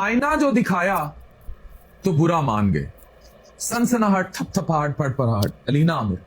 आईना जो दिखाया तो बुरा मान गए। सनसनाहट, थपथपाहट, फड़फड़ाहट। अलीना आमिर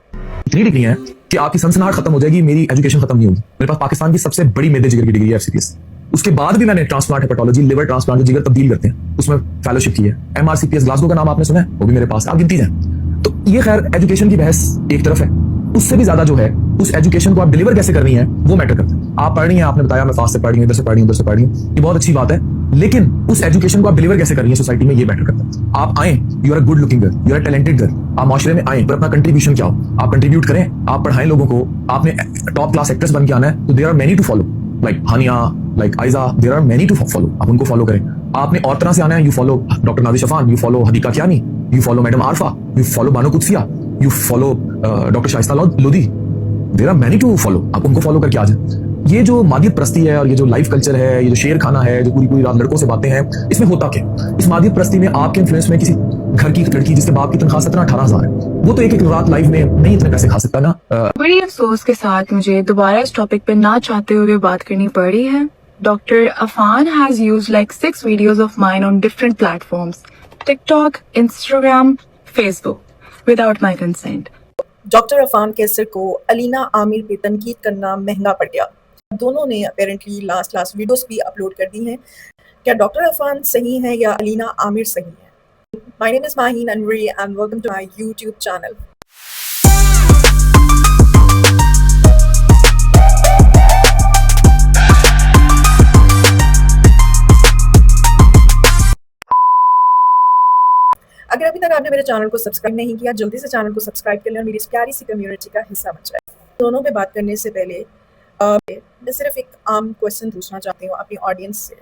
इतनी डिग्री है कि आपकी सनसनाहट खत्म हो जाएगी, मेरी एजुकेशन खत्म नहीं होगी। मेरे पास पाकिस्तान की सबसे बड़ी मेदे जिगर की डिग्री है, एफसीपीएस। उसके बाद भी मैंने ट्रांसप्लांट हेपेटोलॉजी, लिवर ट्रांसप्लांट जो जिगर तब्दील करते हैं, उसमें फेलोशिप की है। एमआरसीपीएस ग्लासगो का नाम आपने सुना है, वो भी मेरे पास है। आप गिनती जाए तो ये खैर एजुकेशन की बहस एक तरफ है, उससे भी ज्यादा जो है उस एजुकेशन को आप डिलीवर कैसे करनी है वो मैटर करता है। आप पढ़ रही हैं, आपने बताया मैं फास्ट से पढ़ रही हूँ, इधर से पढ़ रही हूँ, उधर से पढ़ रही हूँ, ये बहुत अच्छी बात है, लेकिन उस एजुकेशन को आप डिलीवर कैसे करनी है सोसाइटी में, ये मैटर करता है। आप आए, you are a good looking girl, you are talented girl, आप माशरे में आए, पर अपना कंट्रीब्यूशन क्या हो, आप कंट्रीब्यूट करें, आप पढ़ाएं लोगों को। आपने टॉप क्लास एक्ट्रेस बन के आना है तो there are many to follow, like Haniya, like Aiza, there are many to follow, आप उनको फॉलो करें। आपने और तरह से आना है, you follow doctor Nadir Shafan, you follow Hadiqa Kiani, you follow madam Arfa, you follow Bano Qudsia, you follow doctor Shaista Lodhi, there are many to follow, आप उनको फॉलो करके आ जाए। ये जो मादियत प्रस्ती है और ये जो लाइफ कल्चर है, ये जो शेर खाना है, जो पूरी पूरी रात लड़कों से बातें हैं, इसमें होता क्या? इस मादियत प्रस्ती में आपके इन्फ्लुएंस में किसी घर की लड़की जिसके बाप की तनख्वाह 17-18 हज़ार है, वो तो एक एक रात लाइफ में नहीं इतने पैसे खा सकता ना। बड़ी अफसोस के साथ मुझे दोबारा इस टॉपिक पे ना चाहते हुए बात करनी पड़ रही है। Doctor Afan has used like 6 videos of mine on different platforms, TikTok, Instagram, Facebook, without my consent. Doctor Afan Kaiser को अलीना आमिर पे तनकीद करना महंगा पड़ गया। दोनों ने अपेरेंटली लास्ट वीडियोस भी अपलोड कर दी हैं। क्या डॉक्टर अफान सही है या अलीना आमिर सही है? My name is Maheen Anwari and welcome to my YouTube channel. अगर अभी तक आपने मेरे चैनल को सब्सक्राइब नहीं किया, जल्दी से चैनल को सब्सक्राइब कर लें और मेरी इस प्यारी सी कम्युनिटी का हिस्सा बन जाए। दोनों पे बात करने से पहले मैं सिर्फ एक आम क्वेश्चन पूछना चाहती हूँ अपनी ऑडियंस से।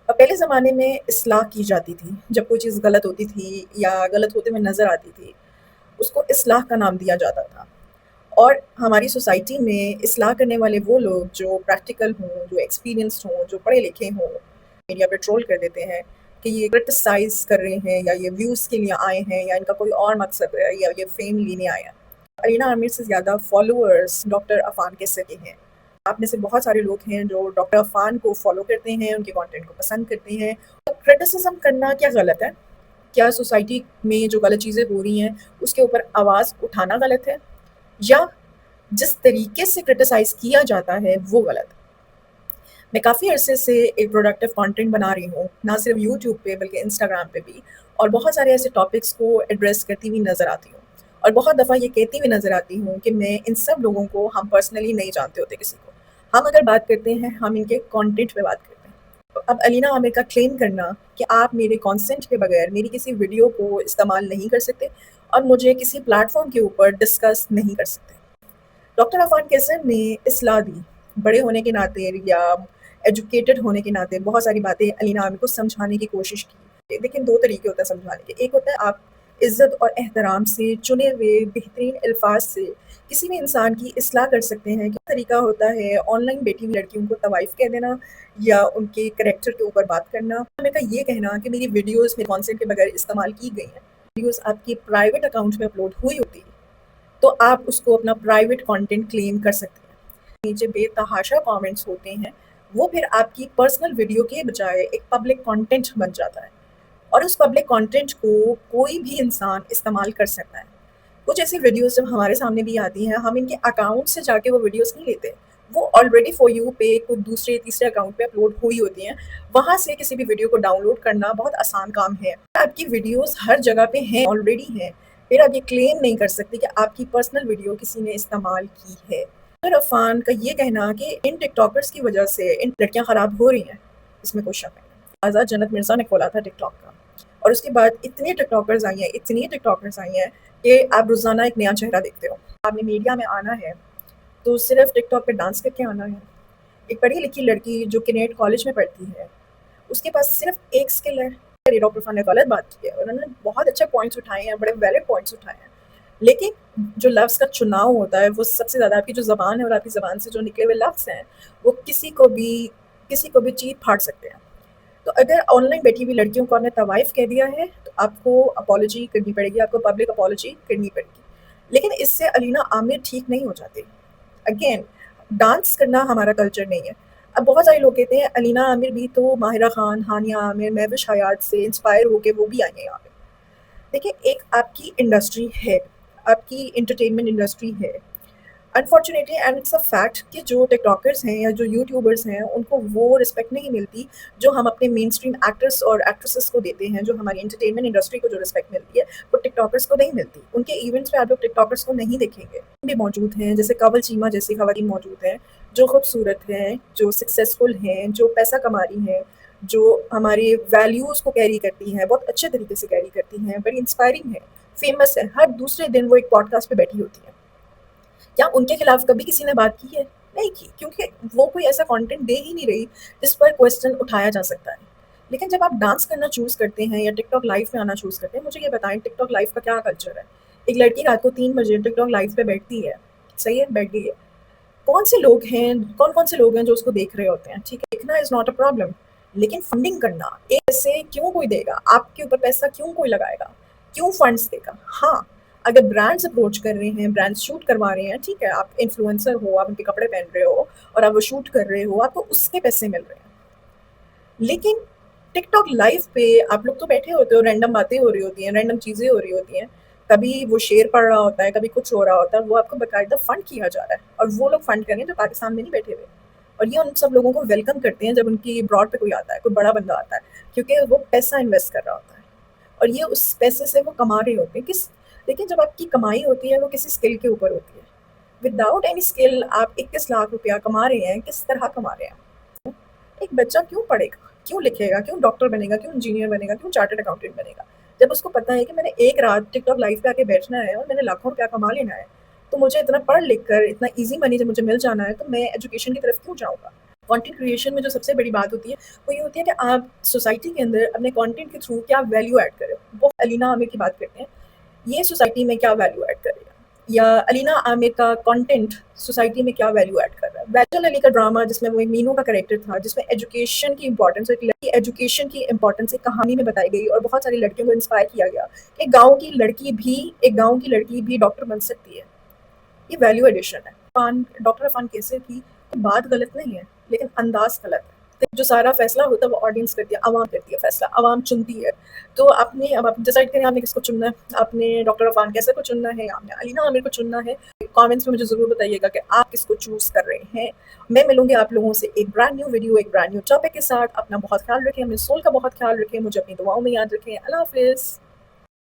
पहले ज़माने में इस्लाह की जाती थी, जब कोई चीज़ गलत होती थी या गलत होते हुए नज़र आती थी, उसको इस्लाह का नाम दिया जाता था। और हमारी सोसाइटी में इस्लाह करने वाले वो लोग जो प्रैक्टिकल हों, जो एक्सपीरियंस्ड हों, जो पढ़े लिखे हों, मीडिया पे ट्रोल कर देते हैं कि ये क्रिटिसाइज़ कर रहे हैं या ये व्यूज़ के लिए आए हैं या इनका कोई और मकसद है या ये फेम लेने आए हैं। अलीना आमिर से ज़्यादा फॉलोअर्स डॉक्टर अफान कैसर के हैं। आप में से बहुत सारे लोग हैं जो डॉक्टर अफान को फॉलो करते हैं, उनके कंटेंट को पसंद करते हैं। तो क्रिटिसिज्म करना क्या गलत है? क्या सोसाइटी में जो गलत चीज़ें हो रही हैं उसके ऊपर आवाज़ उठाना गलत है, या जिस तरीके से क्रिटिसाइज़ किया जाता है वो गलत है? मैं काफ़ी अरसे से एक प्रोडक्टिव कंटेंट बना रही हूँ, ना सिर्फ यूट्यूब पे बल्कि इंस्टाग्राम पे भी, और बहुत सारे ऐसे टॉपिक्स को एड्रेस करती हुई नज़र आती हूँ और बहुत दफ़ा ये कहती हुई नज़र आती हूँ कि मैं इन सब लोगों को हम पर्सनली नहीं जानते होते किसी को। हम अगर बात करते हैं, हम इनके कंटेंट पे बात करते हैं। तो अब अलीना आमिर का क्लेम करना कि आप मेरे कंसेंट के बगैर मेरी किसी वीडियो को इस्तेमाल नहीं कर सकते और मुझे किसी प्लेटफॉर्म के ऊपर डिस्कस नहीं कर सकते। डॉक्टर अफान कैसर ने इस्लाह दी, बड़े होने के नाते या एजुकेटेड होने के नाते बहुत सारी बातें अलीना आमिर को समझाने की कोशिश की। लेकिन 2 तरीके होते हैं समझाने के। एक होता है आप इज़्ज़त और एहतराम से, चुने हुए बेहतरीन अल्फाज से किसी भी इंसान की इस्लाह कर सकते हैं। क्या तरीका होता है ऑनलाइन बैठी हुई लड़कियों को तवाइफ कह देना या उनके करैक्टर के ऊपर बात करना। मेरा ये कहना कि मेरी वीडियोज़ मेरे कॉन्सेंट के बगैर इस्तेमाल की गई हैं, वीडियोज़ आपकी प्राइवेट अकाउंट में अपलोड हुई होती है तो आप उसको अपना प्राइवेट कंटेंट क्लेम कर सकते हैं। नीचे बेतहाशा कमेंट्स होते हैं, वो फिर आपकी पर्सनल वीडियो के बजाय एक पब्लिक कंटेंट बन जाता है और उस पब्लिक कंटेंट को कोई भी इंसान इस्तेमाल कर सकता है। कुछ ऐसी वीडियोस जब हमारे सामने भी आती हैं, हम इनके अकाउंट से जाके वो वीडियोस नहीं लेते, वो ऑलरेडी फॉर यू पे कुछ दूसरे तीसरे अकाउंट पे अपलोड हुई होती हैं। वहाँ से किसी भी वीडियो को डाउनलोड करना बहुत आसान काम है। आपकी वीडियोस हर जगह पे हैं, ऑलरेडी हैं, फिर आप ये क्लेम नहीं कर सकते कि आपकी पर्सनल वीडियो किसी ने इस्तेमाल की है। डॉक्टर अफान का ये कहना कि इन टिकटॉकर्स की वजह से इन लड़कियां ख़राब हो रही हैं, इसमें कोई शक नहीं। आज़ाद जन्नत मिर्ज़ा ने खोला था टिकटॉक का और उसके बाद इतनी टिकटॉकर्स आई हैं कि आप रोज़ाना एक नया चेहरा देखते हो। आपने मीडिया में आना है तो सिर्फ टिकटॉक पे डांस करके आना है। एक पढ़ी लिखी लड़की जो किनेट कॉलेज में पढ़ती है, उसके पास सिर्फ एक स्किल है। डॉक्टर अफान ने गलत बात की है, उन्होंने बहुत अच्छे पॉइंट्स उठाए हैं, बड़े वैलिड पॉइंट्स उठाए हैं, लेकिन जो लफ्ज़ का चुनाव होता है वो सबसे ज़्यादा आपकी जो ज़बान है और आपकी ज़बान से जो निकले हुए लफ्ज़ हैं वो किसी को भी चीर फाड़ सकते हैं। तो अगर ऑनलाइन बैठी हुई लड़कियों को आपने तवाइफ कह दिया है तो आपको अपॉलॉजी करनी पड़ेगी, आपको पब्लिक अपॉलॉजी करनी पड़ेगी। लेकिन इससे अलीना आमिर ठीक नहीं हो जाती। अगेन, डांस करना हमारा कल्चर नहीं है। अब बहुत सारे लोग कहते हैं अलीना आमिर भी तो माहिरा खान, हानिया आमिर, महविश हयात से इंस्पायर होके वो भी आई हैं यहाँ पे। देखिए, एक आपकी इंडस्ट्री है, आपकी एंटरटेनमेंट इंडस्ट्री है। Unfortunately and it's a fact कि जो टिकटॉकर्स हैं या जो यूट्यूबर्स हैं, उनको वो रिस्पेक्ट नहीं मिलती जो हम अपने मेन स्ट्रीम एक्टर्स और एक्ट्रेसेस को देते हैं। जो हमारी एंटरटेनमेंट इंडस्ट्री को जो रिस्पेक्ट मिलती है, वो टिकटॉकर्स को नहीं मिलती। उनके इवेंट्स में आप लोग टिकटॉकर्स को नहीं देखेंगे। भी मौजूद हैं, जैसे कंवल चीमा जैसी खवातीन मौजूद हैं, जो खूबसूरत हैं, जो सक्सेसफुल हैं, जो पैसा कमा रही हैं, जो हमारे वैल्यूज़ को कैरी करती हैं, बहुत अच्छे तरीके से कैरी करती हैं, बड़ी इंस्पायरिंग है, फेमस है। हर दूसरे दिन वो एक पॉडकास्ट पे बैठी होती हैं। क्या उनके खिलाफ कभी किसी ने बात की है? नहीं की, क्योंकि वो कोई ऐसा कंटेंट दे ही नहीं रही जिस पर क्वेश्चन उठाया जा सकता है। लेकिन जब आप डांस करना चूज़ करते हैं या टिकटॉक लाइव में आना चूज़ करते हैं, मुझे ये बताएं टिकटॉक लाइव का क्या कल्चर है? एक लड़की रात को 3 बजे टिकटॉक लाइव पे बैठती है, सही है, बैठ गई है। कौन से लोग हैं, कौन-कौन से लोग हैं जो उसको देख रहे होते हैं? ठीक है, देखना इज़ नॉट अ प्रॉब्लम, लेकिन फंडिंग करना, ऐसे क्यों कोई देगा? आपके ऊपर पैसा क्यों कोई लगाएगा? क्यों फंड्स देगा? हाँ, अगर ब्रांड्स अप्रोच कर रहे हैं, ब्रांड्स शूट करवा रहे हैं, ठीक है, आप इन्फ्लुएंसर हो, आप उनके कपड़े पहन रहे हो और आप वो शूट कर रहे हो, आपको उसके पैसे मिल रहे हैं। लेकिन टिकटॉक लाइव पे आप लोग तो बैठे होते हो, रैंडम बातें हो रही होती हैं, रैंडम चीज़ें हो रही होती हैं। कभी वो शेर पढ़ रहा होता है, कभी कुछ हो रहा होता है, वो आपको बाकायदा फंड किया जा रहा है और वो लोग फंड कर रहे हैं जो पाकिस्तान में नहीं बैठे हुए। और ये उन सब लोगों को वेलकम करते हैं जब उनकी ब्रॉड पे कोई आता है, कोई बड़ा बंदा आता है, क्योंकि वो पैसा इन्वेस्ट कर रहा होता है और ये उस पैसे से वो कमा रहे होते हैं। देखिए, जब आपकी कमाई होती है वो किसी स्किल के ऊपर होती है। विदाउट एनी स्किल आप 21 लाख रुपया कमा रहे हैं, किस तरह कमा रहे हैं? एक बच्चा क्यों पढ़ेगा, क्यों लिखेगा, क्यों डॉक्टर बनेगा, क्यों इंजीनियर बनेगा, क्यों चार्टर्ड अकाउंटेंट बनेगा? जब उसको पता है कि मैंने एक रात टिकटॉक लाइव पे आके बैठना है और मैंने लाखों रुपया कमा लेना है, तो मुझे इतना पढ़ लिख कर इतना ईजी मनी जब मुझे मिल जाना है, तो मैं एजुकेशन की तरफ क्यों जाऊँगा? कंटेंट क्रिएशन में जो सबसे बड़ी बात होती है, वो ये होती है कि आप सोसाइटी के अंदर अपने कंटेंट के थ्रू क्या वैल्यू ऐड करें। वो अलीना आमिर की बात करते हैं, ये सोसाइटी में क्या वैल्यू ऐड करेगा, या अलीना आमिर का कंटेंट सोसाइटी में क्या वैल्यू ऐड कर रहा है। वैजल अली का ड्रामा जिसमें वो मीनू का कैरेक्टर था, जिसमें एजुकेशन की इंपॉर्टेंस, एक लड़की एजुकेशन की इंपॉर्टेंस एक कहानी में बताई गई और बहुत सारी लड़कियों को इंस्पायर किया गया कि एक गाँव की लड़की भी डॉक्टर बन सकती है। ये वैल्यू एडिशन है। डॉक्टर अफान कैसे थी, बात गलत नहीं है, लेकिन अंदाज गलत है। तो जो सारा फैसला होता है वो ऑडियंस करती है, आवाम करती है फैसला, आवाम चुनती है। तो आपने अब आप डिसाइड करें आपने किसको चुनना है। आपने डॉक्टर अफान कैसे को चुनना है, आपने अलीना आमिर को चुनना है। कमेंट्स में मुझे ज़रूर बताइएगा कि आप किसको चूज़ कर रहे हैं। मैं मिलूंगी आप लोगों से एक ब्रांड न्यू वीडियो, एक ब्रांड न्यू टॉपिक के साथ। अपना बहुत ख्याल रखें, अपने सोल का बहुत ख्याल रखें, मुझे अपनी दुआओं में याद रखें। अल्लाह हाफिज़।